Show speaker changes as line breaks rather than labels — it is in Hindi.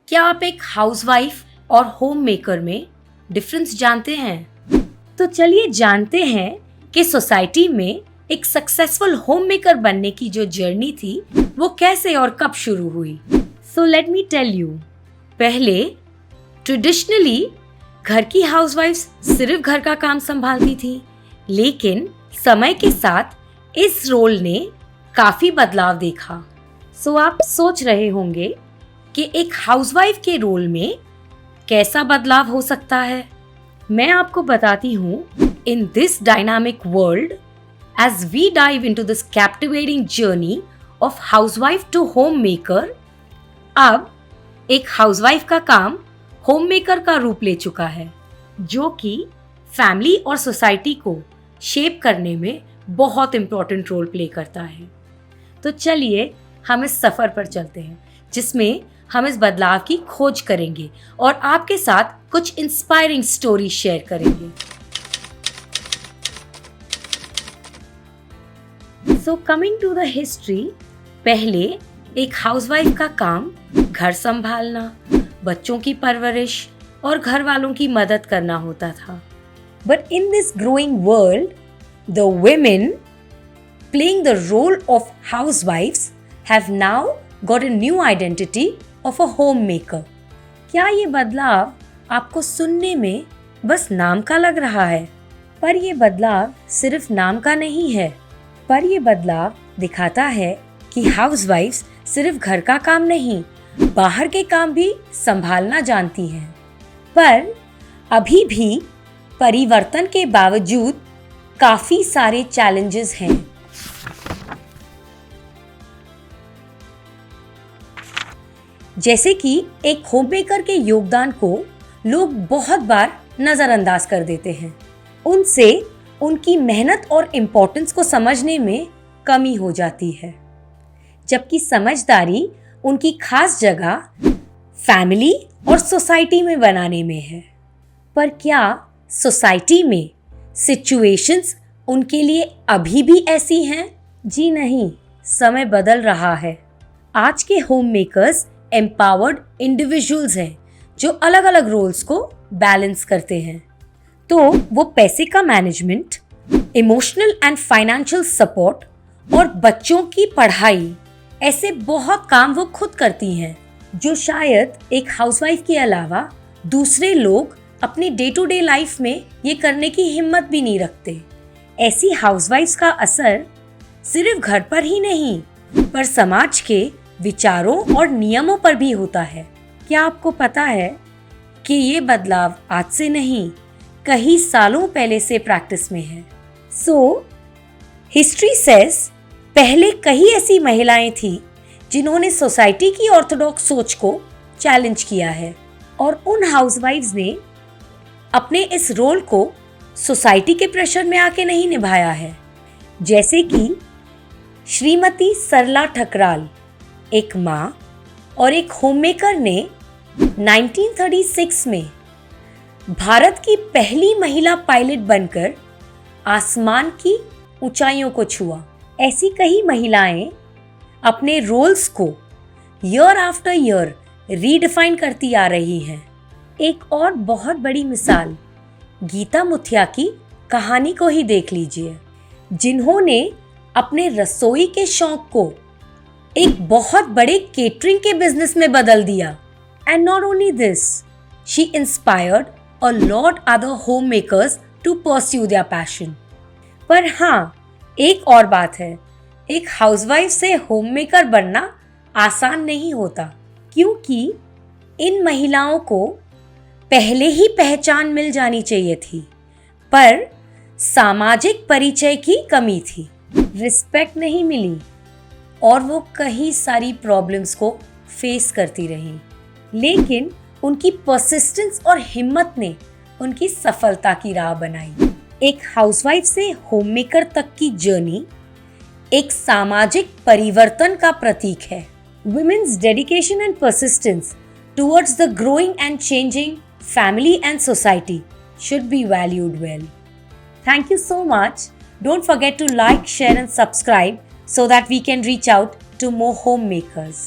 क्या आप एक हाउसवाइफ और होम मेकर में डिफरेंस जानते हैं? तो चलिए जानते हैं कि सोसाइटी में एक सक्सेसफुल होम मेकर बनने की जो जर्नी थी वो कैसे और कब शुरू हुई। So let me tell you. पहले ट्रेडिशनली घर की हाउसवाइफ्स सिर्फ घर का काम संभालती थी, लेकिन समय के साथ इस रोल ने काफी बदलाव देखा। सो आप सोच रहे होंगे कि एक हाउसवाइफ के रोल में कैसा बदलाव हो सकता है। मैं आपको बताती हूँ। In this dynamic world, as we dive into this captivating journey of housewife to homemaker, अब एक हाउसवाइफ का काम होम मेकर का रूप ले चुका है, जो कि फैमिली और सोसाइटी को शेप करने में बहुत इंपॉर्टेंट रोल प्ले करता है। तो चलिए हम इस सफर पर चलते हैं, जिसमें हम इस बदलाव की खोज करेंगे और आपके साथ कुछ इंस्पायरिंग स्टोरी शेयर करेंगे। So coming to the history, पहले एक हाउसवाइफ का काम घर संभालना, बच्चों की परवरिश और घर वालों की मदद करना होता था। But in this growing world, the women playing the role of housewives have now got a new identity of a homemaker. क्या ये बदलाव आपको सुनने में बस नाम का लग रहा है? पर ये बदलाव सिर्फ नाम का नहीं है, पर ये बदलाव दिखाता है कि हाउसवाइफ्स सिर्फ घर का काम नहीं, बाहर के काम भी संभालना जानती हैं। पर अभी भी परिवर्तन के बावजूद काफी सारे चैलेंजेस हैं। जैसे कि एक होममेकर के योगदान को लोग बहुत बार नजरअंदाज कर देते हैं। उनसे उनकी मेहनत और इम्पोर्टेंस को समझने में कमी हो जाती है, जबकि समझदारी उनकी खास जगह फैमिली और सोसाइटी में बनाने में है। पर क्या सोसाइटी में सिचुएशंस उनके लिए अभी भी ऐसी हैं? जी नहीं, समय बदल रहा है। आज के होम मेकर्स एम्पावर्ड इंडिविजुअल्स हैं जो अलग अलग रोल्स को बैलेंस करते हैं। तो वो पैसे का management, emotional and financial support और बच्चों की पढ़ाई, ऐसे बहुत काम वो खुद करती हैं, जो शायद एक हाउसवाइफ के अलावा दूसरे लोग अपनी डे टू डे लाइफ में ये करने की हिम्मत भी नहीं रखते। ऐसी हाउसवाइफ्स का असर सिर्फ घर पर ही नहीं, पर समाज के विचारों और नियमों पर भी होता है। क्या आपको पता है कि ये बदलाव आज से नहीं, कई सालों पहले से प्रैक्टिस में है। सो हिस्ट्री सेज, पहले कई ऐसी महिलाएं थी जिन्होंने सोसाइटी की ऑर्थोडॉक्स सोच को चैलेंज किया है, और उन हाउसवाइफ्स ने अपने इस रोल को सोसाइटी के प्रेशर में आके नहीं निभाया है। जैसे कि श्रीमती सरला ठकराल, एक माँ और एक होममेकर ने 1936 में भारत की पहली महिला पायलट बनकर आसमान की ऊंचाइयों को छुआ। ऐसी कई महिलाएं अपने रोल्स को ईयर आफ्टर ईयर रीडिफाइन करती आ रही हैं। एक और बहुत बड़ी मिसाल गीता मुथिया की कहानी को ही देख लीजिए, जिन्होंने अपने रसोई के शौक को एक बहुत बड़े केटरिंग के बिजनेस में बदल दिया। And not only this, she inspired a lot other homemakers to pursue their passion. पर हाँ, एक और बात है, एक हाउसवाइफ से होममेकर बनना आसान नहीं होता, क्योंकि इन महिलाओं को पहले ही पहचान मिल जानी चाहिए थी, पर सामाजिक परिचय की कमी थी, रिस्पेक्ट नहीं मिली और वो कई सारी प्रॉब्लम्स को फेस करती रहीं। लेकिन उनकी परसिस्टेंस और हिम्मत ने उनकी सफलता की राह बनाई। एक हाउसवाइफ से होममेकर तक की जर्नी एक सामाजिक परिवर्तन का प्रतीक है। Women's dedication and persistence towards the growing and changing family and society should be valued well. Thank you so much. Don't forget to like, share and subscribe so that we can reach out to more homemakers.